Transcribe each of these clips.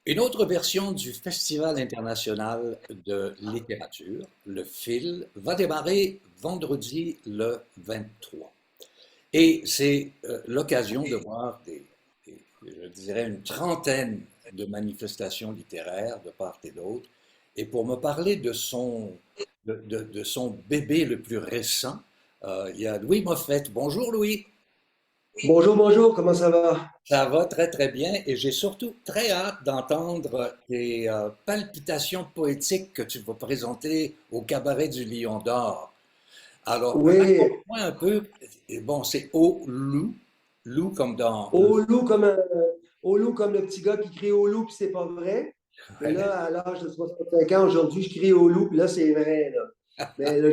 Une autre version du Festival international de littérature, le FIL, va démarrer vendredi le 23. Et c'est l'occasion de voir je dirais, une trentaine de manifestations littéraires de part et d'autre. Et pour me parler de son bébé le plus récent, il y a Louis Moffett. Bonjour Louis. Bonjour, bonjour, comment ça va? Ça va très très bien et j'ai surtout très hâte d'entendre tes palpitations poétiques que tu vas présenter au Cabaret du Lion d'Or. Alors, Oui, raconte-moi un peu, et bon, c'est au loup, loup comme dans au loup comme au loup comme le petit gars qui crie au loup, puis c'est pas vrai. Mais ouais, là, à l'âge de 65 ans, aujourd'hui, je crie au loup, puis là, c'est vrai, là. Mais là,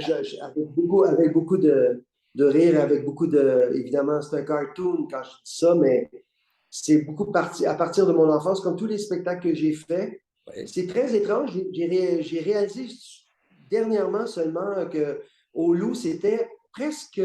avec beaucoup de rire, avec beaucoup de. Évidemment, c'est un cartoon quand je dis ça, mais c'est beaucoup parti à partir de mon enfance, comme tous les spectacles que j'ai faits. ouais. C'est très étrange. J'ai réalisé dernièrement seulement que au loup, c'était presque.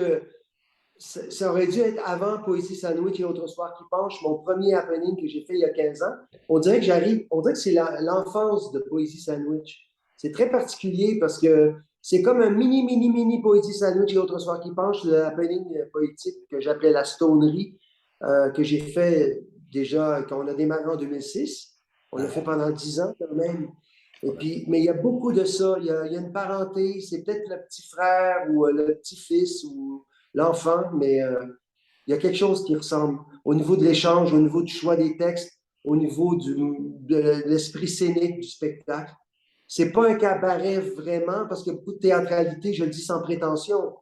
Ça aurait dû être avant Poésie Sandwich et Autre Soir qui penche, mon premier happening que j'ai fait il y a 15 ans. On dirait que c'est l'enfance de Poésie Sandwich. C'est très particulier parce que c'est comme un mini Poésie Sandwich et Autre Soir qui penche, le happening poétique que j'appelais la stonerie, que j'ai fait déjà quand on a démarré en 2006. On l'a fait Ah, pendant 10 ans quand même. Et quand même. puis, mais il y a beaucoup de ça. Il y a une parenté. C'est peut-être le petit frère ou le petit-fils ou l'enfant, mais il y a quelque chose qui ressemble au niveau de l'échange, au niveau du choix des textes, au niveau de l'esprit scénique du spectacle. C'est pas un cabaret vraiment, parce qu'il y a beaucoup de théâtralité, je le dis sans prétention,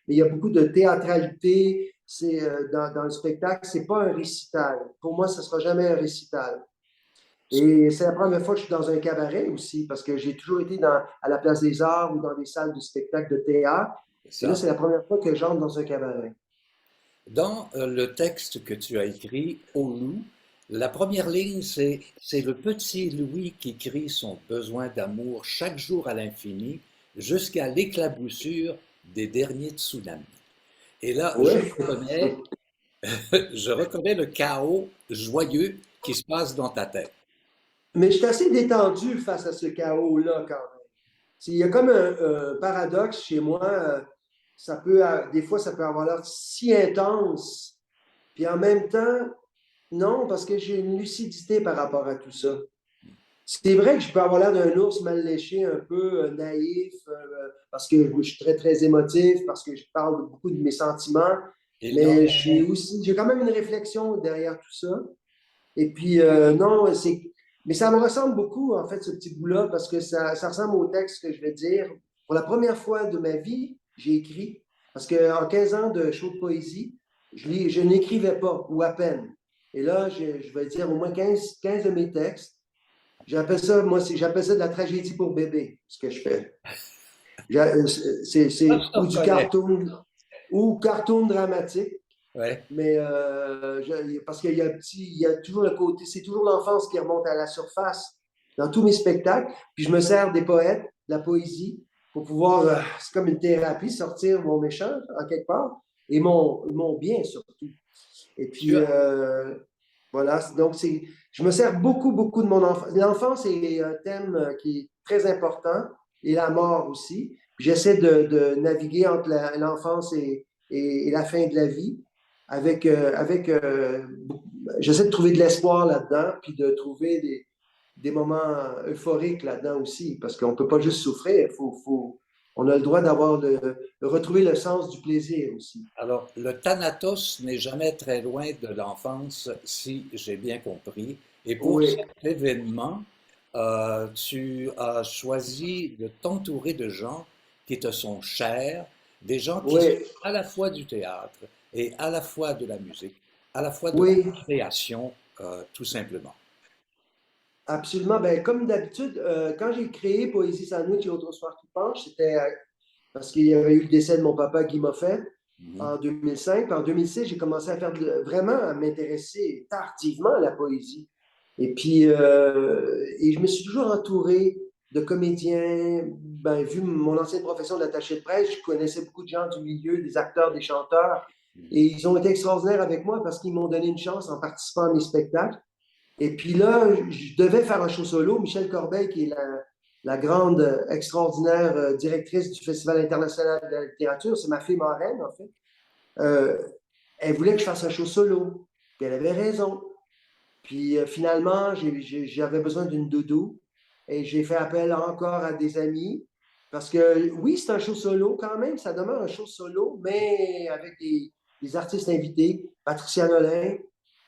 mais il y a beaucoup de théâtralité dans le spectacle. C'est pas un récital. Pour moi, ce sera jamais un récital. Et c'est la première fois que je suis dans un cabaret aussi, parce que j'ai toujours été à la Place des Arts ou dans des salles de spectacle de théâtre. C'est Et là, ça. c'est la première fois que j'entre dans un cabaret. Dans le texte que tu as écrit, Au loup, la première ligne, c'est le petit Louis qui crie son besoin d'amour chaque jour à l'infini, jusqu'à l'éclaboussure des derniers tsunamis. Et là, Oui, je reconnais le chaos joyeux qui se passe dans ta tête. mais je suis assez détendu face à ce chaos-là quand même. Il y a comme un paradoxe chez moi. Des fois, ça peut avoir l'air si intense. Puis en même temps, non, parce que j'ai une lucidité par rapport à tout ça. C'est vrai que je peux avoir l'air d'un ours mal léché, un peu naïf, parce que je suis très, très émotif, parce que je parle beaucoup de mes sentiments, Et non, mais j'ai quand même une réflexion derrière tout ça. Et puis, non, mais ça me ressemble beaucoup, en fait, ce petit bout-là, parce que ça ressemble au texte que je vais dire. Pour la première fois de ma vie, j'ai écrit, parce qu'en 15 ans de show de poésie, je n'écrivais pas, ou à peine. Et là, je vais dire au moins 15 de mes textes. J'appelle ça de la tragédie pour bébé, ce que je fais. ça, je te Ou du reconnais. cartoon dramatique. Ouais. Mais parce il y a toujours le côté, c'est toujours l'enfance qui remonte à la surface dans tous mes spectacles. Puis je me sers des poètes, de la poésie, pour pouvoir, c'est comme une thérapie, sortir mon méchant en quelque part et mon bien surtout. Et Tu puis as, voilà, je me sers beaucoup de mon enfance. L'enfance est un thème qui est très important et la mort aussi. Puis j'essaie de naviguer entre l'enfance et la fin de la vie j'essaie de trouver de l'espoir là-dedans, puis de trouver des moments euphoriques là-dedans aussi, parce qu'on ne peut pas juste souffrir, on a le droit de retrouver le sens du plaisir aussi. Alors, le Thanatos n'est jamais très loin de l'enfance, si j'ai bien compris. Et pour Oui, cet événement, tu as choisi de t'entourer de gens qui te sont chers, des gens qui sont oui, à la fois du théâtre et à la fois de la musique, à la fois de la oui. création, tout simplement. Absolument. Ben, comme d'habitude, quand j'ai créé Poésie Sandwich et Autre Soir qui penche, c'était parce qu'il y avait eu le décès de mon papa Guy Moffett Mhm. en 2005. Puis en 2006, j'ai commencé à vraiment à m'intéresser tardivement à la poésie. Et puis, et je me suis toujours entouré de comédiens. Ben, vu mon ancienne profession d'attaché de presse, je connaissais beaucoup de gens du milieu, des acteurs, des chanteurs. Et ils ont été extraordinaires avec moi parce qu'ils m'ont donné une chance en participant à mes spectacles. Et puis là, je devais faire un show solo. Michel Corbeil, qui est la grande, extraordinaire directrice du Festival international de la littérature, c'est ma fille marraine, en fait. Euh, Elle voulait que je fasse un show solo. Puis elle avait raison. Puis finalement, j'avais besoin d'une doudou et j'ai fait appel encore à des amis parce que oui, c'est un show solo quand même, ça demeure un show solo, mais avec des artistes invités, Patricia Nolin,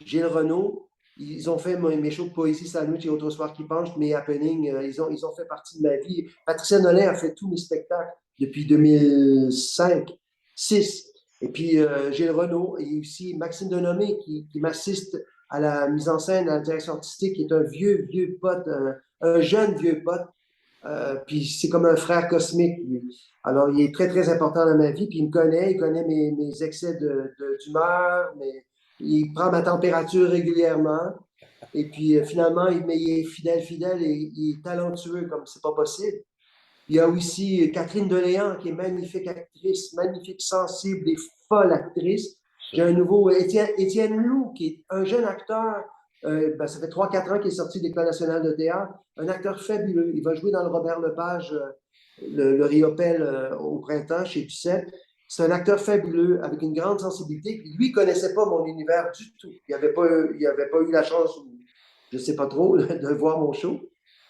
Gilles Renaud. Ils ont fait mes shows de poésie Sandwich et Autre soir qui penche, mes happenings, ils ont fait partie de ma vie. Patricia Nolin a fait tous mes spectacles depuis 2005, 6. Et puis Gilles Renaud et aussi Maxime Denomé qui m'assiste à la mise en scène, à la direction artistique, qui est un vieux, vieux pote, un jeune vieux pote. Puis c'est comme un frère cosmique. Alors, il est très, très important dans ma vie. Puis il connaît mes excès d'humeur, il prend ma température régulièrement. Et puis finalement, mais il est fidèle, fidèle et il est talentueux comme c'est pas possible. Il y a aussi Catherine Deléan, qui est magnifique actrice, magnifique, sensible et folle actrice. J'ai un nouveau Étienne Lou, qui est un jeune acteur. Ça fait 3-4 ans qu'il est sorti de l'École nationale de théâtre. Un acteur fabuleux. Il va jouer dans le Robert Lepage, le Riopelle au printemps chez Duceppe. C'est un acteur fabuleux, avec une grande sensibilité. Lui, il ne connaissait pas mon univers du tout. Il n'avait pas eu la chance, je ne sais pas trop, de voir mon show.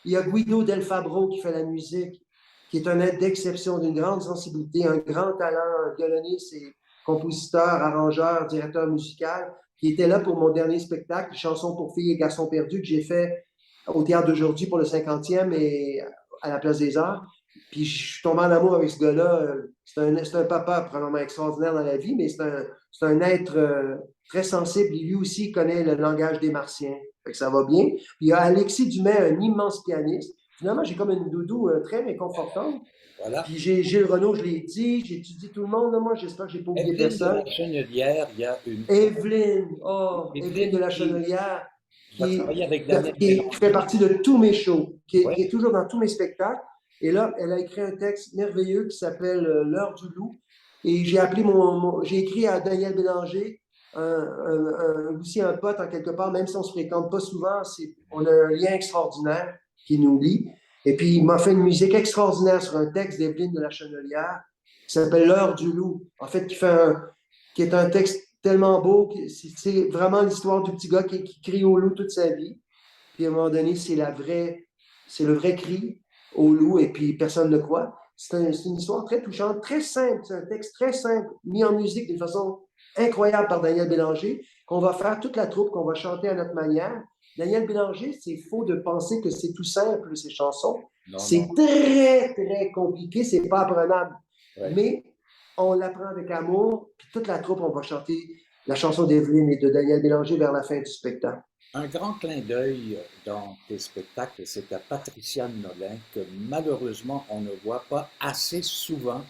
Il y a Guido Del Fabro qui fait la musique, qui est un être d'exception, d'une grande sensibilité, un grand talent, un violoniste et compositeur, arrangeur, directeur musical, qui était là pour mon dernier spectacle, Chansons pour filles et garçons perdus, que j'ai fait au Théâtre d'aujourd'hui pour le 50e et à la Place des Arts. Puis je suis tombé en amour avec ce gars-là. C'est un papa probablement extraordinaire dans la vie, mais c'est un être très sensible. Et lui aussi connaît le langage des Martiens. Fait que ça va bien. Puis il y a Alexis Dumais, un immense pianiste. Finalement, j'ai comme une doudou très réconfortante. Voilà. Puis j'ai Gilles Renaud, je l'ai dit, j'ai étudié tout le monde. Là, moi, j'espère que je n'ai pas oublié Evelyne de personne. la Chenelière, il y a une Evelyne de Evelyne la qui Chenelière, va travailler avec Daniel qui fait Bélanger. partie de tous mes shows, Oui, qui est toujours dans tous mes spectacles. Et là, elle a écrit un texte merveilleux qui s'appelle L'heure du loup. Et j'ai écrit à Daniel Bélanger, aussi un pote en quelque part, même si on ne se fréquente pas souvent, on a un lien extraordinaire qui nous lie. Et puis, il m'a fait une musique extraordinaire sur un texte d'Evelyne de la Chenelière qui s'appelle L'heure du loup. En fait, qui est un texte tellement beau. C'est vraiment l'histoire du petit gars qui crie au loup toute sa vie. Puis à un moment donné, c'est le vrai cri au loup et puis personne ne croit. C'est une histoire très touchante, très simple. C'est un texte très simple, mis en musique d'une façon incroyable par Daniel Bélanger, qu'on va faire toute la troupe, qu'on va chanter à notre manière. Daniel Bélanger, c'est faux de penser que c'est tout simple, ces chansons. non, C'est non. très, très compliqué, c'est pas apprenable. Ouais. Mais on l'apprend avec amour, puis toute la troupe, on va chanter la chanson d'Evelyne et de Daniel Bélanger vers la fin du spectacle. Un grand clin d'œil dans tes spectacles, c'est à Patricia Nolin que malheureusement on ne voit pas assez souvent,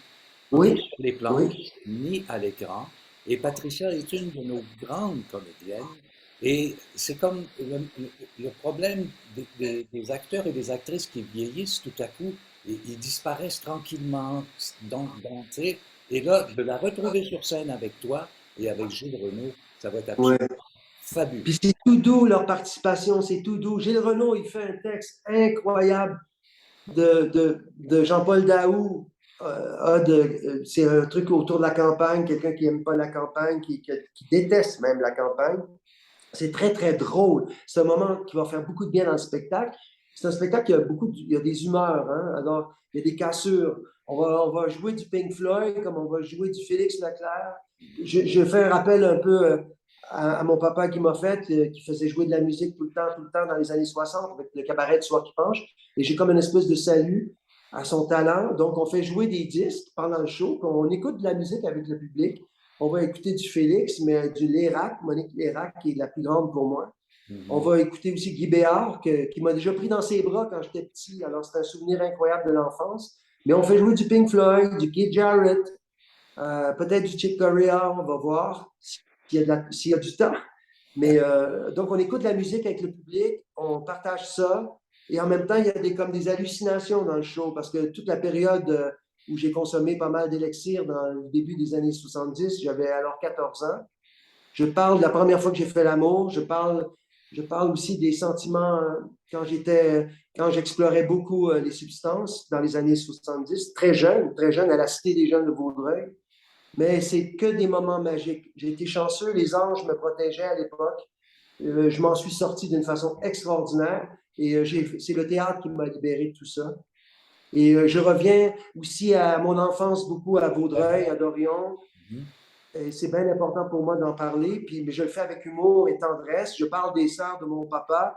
ni Oui, sur les oui, planches, ni à l'écran. Et Patricia est une de nos grandes comédiennes. Et c'est comme le problème des acteurs et des actrices qui vieillissent tout à coup, ils disparaissent tranquillement. Tu sais, et là, de la retrouver sur scène avec toi et avec Gilles Renaud, ça va être oui. absolument fabuleux. Puis c'est tout doux, leur participation, c'est tout doux. Gilles Renaud, il fait un texte incroyable de Jean-Paul Daou. C'est un truc autour de la campagne, quelqu'un qui n'aime pas la campagne, qui déteste même la campagne. C'est très, très drôle. C'est un moment qui va faire beaucoup de bien dans le spectacle. C'est un spectacle qui a il y a des humeurs, hein? Alors, il y a des cassures. On va jouer du Pink Floyd comme on va jouer du Félix Leclerc. Je fais un rappel un peu à mon papa qui m'a fait, qui faisait jouer de la musique tout le temps dans les années 60 avec le cabaret de Soir qui penche. Et j'ai comme une espèce de salut à son talent. Donc, on fait jouer des disques pendant le show, on écoute de la musique avec le public. On va écouter du Félix, mais du Lérac, Monique Lérac, qui est la plus grande pour moi. On Mhm. va écouter aussi Guy Béard, qui m'a déjà pris dans ses bras quand j'étais petit. Alors, c'est un souvenir incroyable de l'enfance. Mais on fait jouer du Pink Floyd, du Keith Jarrett, peut-être du Chick Corea, on va voir s'il y a du temps. Mais donc, on écoute la musique avec le public, on partage ça. Et en même temps, il y a comme des hallucinations dans le show parce que toute la période où j'ai consommé pas mal d'élixir dans le début des années 70, j'avais alors 14 ans. Je parle de la première fois que j'ai fait l'amour, je parle Je parle aussi des sentiments quand j'explorais beaucoup les substances dans les années 70, très jeune, à la Cité des Jeunes de Vaudreuil. Mais c'est que des moments magiques. J'ai été chanceux, les anges me protégeaient à l'époque. Je m'en suis sorti d'une façon extraordinaire et c'est le théâtre qui m'a libéré de tout ça. Et je reviens aussi à mon enfance beaucoup à Vaudreuil, à Dorion. Mhm. Et c'est bien important pour moi d'en parler. Puis, mais je le fais avec humour et tendresse. Je parle des sœurs de mon papa,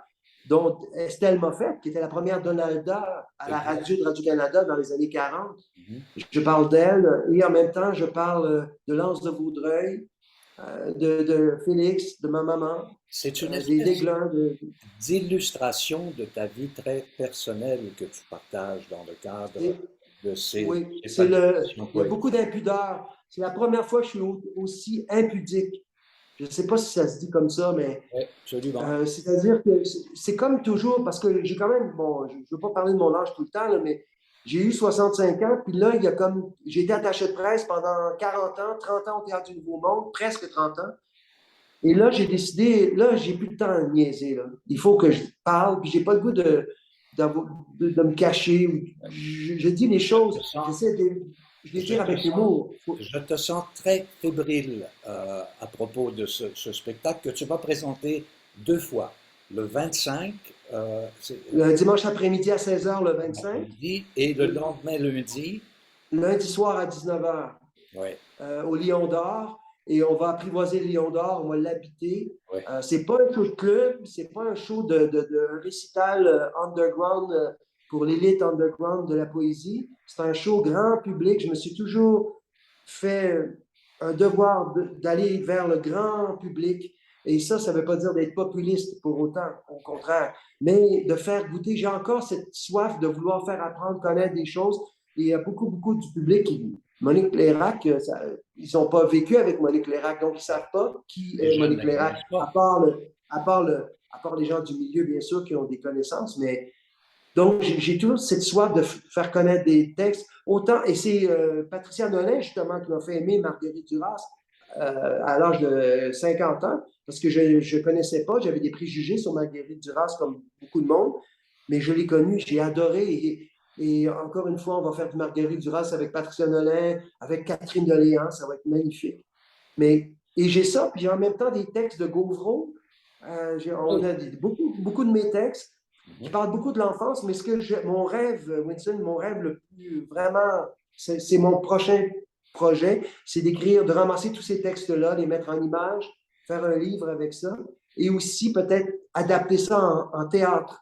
dont Estelle Moffett, qui était la première Donalda à la radio de Radio-Canada dans les années 40. Mhm. Je parle d'elle et en même temps, je parle de l'Anse de Vaudreuil, de Félix, de ma maman, C'est une des espèce Desglins. d'illustration de ta vie très personnelle que tu partages dans le cadre de Oui, ces palpitations il y a poétiques. beaucoup d'impudeur. C'est la première fois que je suis aussi impudique. Je ne sais pas si ça se dit comme ça, mais Oui, absolument. c'est-à-dire que c'est comme toujours, parce que j'ai quand même, bon, je ne veux pas parler de mon âge tout le temps, là, mais j'ai eu 65 ans, puis là, j'ai été attaché de presse pendant 40 ans, 30 ans au Théâtre du Nouveau Monde, presque 30 ans. Et là, j'ai décidé, là, j'ai plus le temps de niaiser, là. Il faut que je parle, puis j'ai pas le goût de me cacher. Je dis les Je te choses, sens, j'essaie de les je dire te avec sens, humour. je te sens très fébrile à propos de ce spectacle que tu vas présenter deux fois. Le 25, Le dimanche après-midi à 16h, le 25, après-midi, et le et lendemain lundi. lundi soir à 19h. Oui, Au Lion d'Or et on va apprivoiser le Lion d'Or, on va l'habiter. oui. C'est pas un show de club, c'est pas un show de récital underground pour l'élite underground de la poésie. C'est un show grand public. Je me suis toujours fait un devoir d'aller vers le grand public. Et ça ne veut pas dire d'être populiste pour autant, au contraire, mais de faire goûter. J'ai encore cette soif de vouloir faire apprendre, connaître des choses. Et il y a beaucoup, beaucoup du public qui, Monique Lérac, ils n'ont pas vécu avec Monique Lérac, donc ils ne savent pas qui Les est jeunes Monique ne Lérac, connaissent pas. à part les gens du milieu, bien sûr, qui ont des connaissances, mais donc j'ai toujours cette soif de faire connaître des textes, autant, et c'est Patricia Nolin, justement, qui m'a fait aimer Marguerite Duras à l'âge de 50 ans, parce que je ne connaissais pas, j'avais des préjugés sur Marguerite Duras, comme beaucoup de monde, mais je l'ai connue, j'ai adoré, et encore une fois, on va faire du Marguerite Duras avec Patricia Nolin, avec Catherine Deléan, ça va être magnifique. Et j'ai ça, puis j'ai en même temps des textes de Gauvreau. On Oui. a beaucoup, beaucoup de mes textes qui Mhm. parlent beaucoup de l'enfance, mais mon rêve, Winston, mon rêve le plus vraiment, c'est mon prochain projet, c'est d'écrire, de ramasser tous ces textes-là, les mettre en images, faire un livre avec ça, et aussi peut-être adapter ça en théâtre.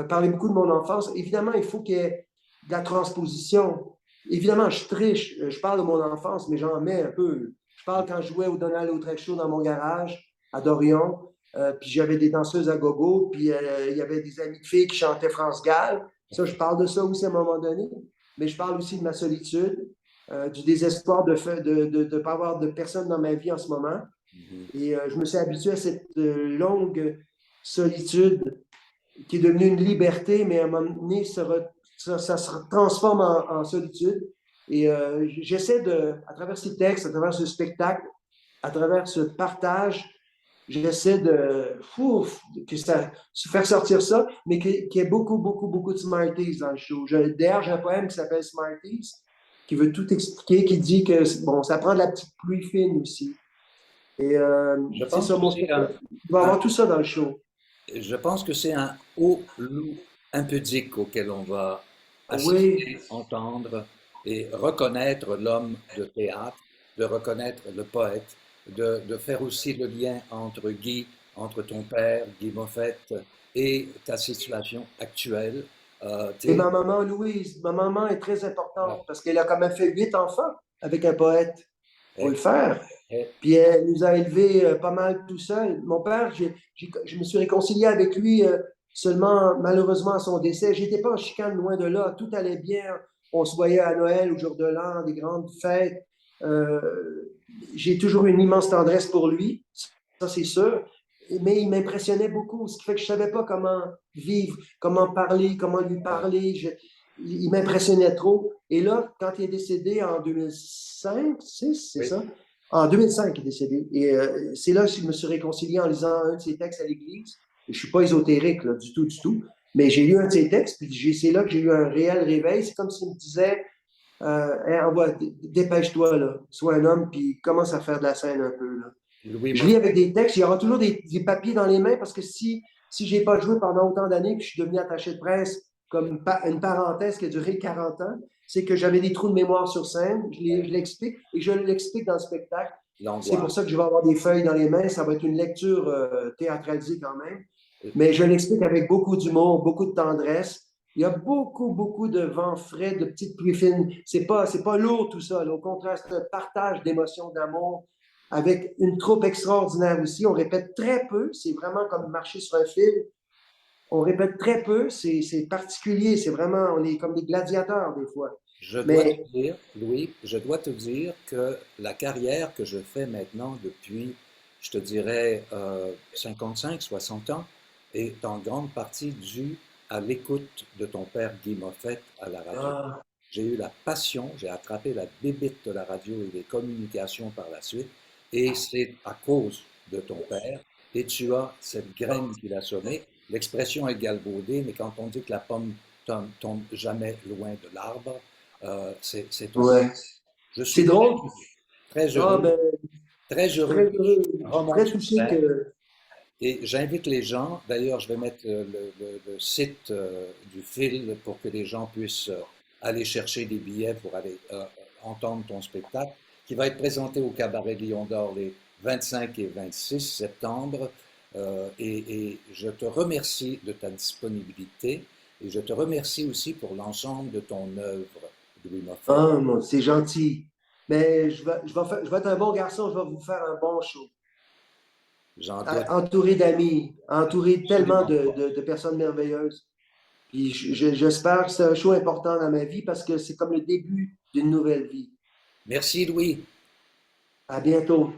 Parler beaucoup de mon enfance. Évidemment, il faut qu'il y ait de la transposition. Évidemment, je triche, je parle de mon enfance, mais j'en mets un peu. Je parle quand je jouais au Donald Lautrec Show dans mon garage à Dorion, puis j'avais des danseuses à gogo, puis il y avait des amis de filles qui chantaient France Gall. Ça, je parle de ça aussi à un moment donné, mais je parle aussi de ma solitude, du désespoir de ne pas avoir de personne dans ma vie en ce moment. Mhm. Et je me suis habitué à cette longue solitude qui est devenue une liberté, mais à un moment donné, ça se transforme en solitude. Et j'essaie à travers ces textes, à travers ce spectacle, à travers ce partage, j'essaie que ça, faire sortir ça, mais qu'il y ait beaucoup, beaucoup, beaucoup de Smarties dans le show. D'ailleurs, j'ai un poème qui s'appelle Smarties, qui veut tout expliquer, qui dit que bon, ça prend de la petite pluie fine aussi. Et Je c'est pense ça que mon c'est spectacle. Il va y avoir tout ça dans le show. je pense que c'est un haut loup impudique auquel on va Oui, assister, entendre et reconnaître l'homme de théâtre, de reconnaître le poète, de faire aussi le lien entre Guy, entre ton père, Guy Moffett, et ta situation actuelle. et ma maman Louise, ma maman est très Ouais, importante parce qu'elle a quand même fait 8 enfants avec un poète. Il faut le et- faire. et- Puis elle nous a élevés pas mal tout seul. Mon père, je me suis réconcilié avec lui seulement malheureusement à son décès. J'étais pas en chicane loin de là. Tout allait bien. On se voyait à Noël, au jour de l'an, des grandes fêtes. J'ai toujours une immense tendresse pour lui, ça c'est sûr. Mais il m'impressionnait beaucoup, ce qui fait que je ne savais pas comment vivre, comment parler, comment lui ouais, parler. Il m'impressionnait trop. Et là, quand il est décédé en 2005, 6, c'est oui, ça? En 2005, il est décédé. Et c'est là que je me suis réconcilié en lisant un de ses textes à l'église. je ne suis pas ésotérique là, du tout, du tout. Mais j'ai lu un de ses textes, puis c'est là que j'ai eu un réel réveil. C'est comme s'il me disait hey, dépêche-toi, là, sois un homme, puis commence à faire de la scène un peu. Là. Louis, Je moi, lis avec des textes, il y aura toujours des papiers dans les mains parce que si je n'ai pas joué pendant autant d'années, puis je suis devenu attaché de presse comme une parenthèse qui a duré 40 ans, c'est que j'avais des trous de mémoire sur scène, je l'explique et je l'explique dans le spectacle. C'est pour l'angoisse. ça que je vais avoir des feuilles dans les mains, ça va être une lecture théâtralisée quand même, Euh, mais je l'explique avec beaucoup d'humour, beaucoup de tendresse. Il y a beaucoup, beaucoup de vent frais, de petites pluies fines. C'est pas lourd tout ça. Là. Au contraire, c'est un partage d'émotions, d'amour, avec une troupe extraordinaire aussi. On répète très peu. C'est vraiment comme marcher sur un fil. On répète très peu. C'est particulier. C'est vraiment, on est comme des gladiateurs des fois. Je dois te Mais dire, Louis, je dois te dire que la carrière que je fais maintenant depuis, je te dirais, 55, 60 ans, est en grande partie due à l'écoute de ton père Guy Moffett à la radio. ah, J'ai eu la passion, j'ai attrapé la bébite de la radio et des communications par la suite, et c'est à cause de ton père, et tu as cette graine qu'il a semée. L'expression est galvaudée, mais quand on dit que la pomme tombe jamais loin de l'arbre, c'est ton père. ouais. Je C'est suis drôle. très Ah, heureux, ben, très je suis heureux très que tu heureux. Je suis remontes très sur touché scène. que. Et j'invite les gens, d'ailleurs, je vais mettre le site du fil pour que les gens puissent aller chercher des billets pour aller entendre ton spectacle, qui va être présenté au Cabaret Lion d'Or les 25 et 26 septembre. Et je te remercie de ta disponibilité et je te remercie aussi pour l'ensemble de ton œuvre, Louis Moffett. Ah, c'est gentil. Mais je vais être un bon garçon, je vais vous faire un bon show. J'en doute Entouré d'amis, entouré tellement absolument pas. de personnes merveilleuses. Puis j'espère que c'est un show important dans ma vie parce que c'est comme le début d'une nouvelle vie. Merci, Louis. À bientôt.